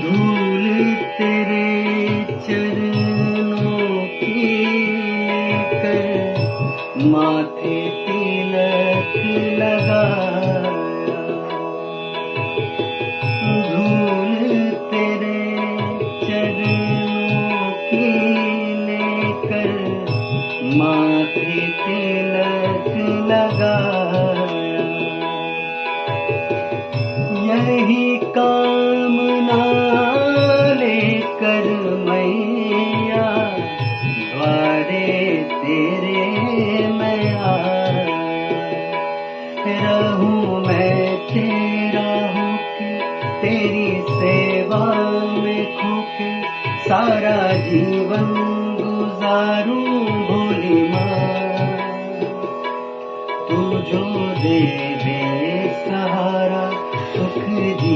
धूल तेरे चरणों की लेकर माथे तिलक लगाया। धूल तेरे चरणों की लेकर माथे तिलक लगाया। यही कामना लेकर मैया द्वारे तेरे मैं आया। रहूं मैं तेरा होके तेरी सेवा में खोके सारा जीवन गुजारूं भोली माँ। तू जो दे दे सहारा सुख जी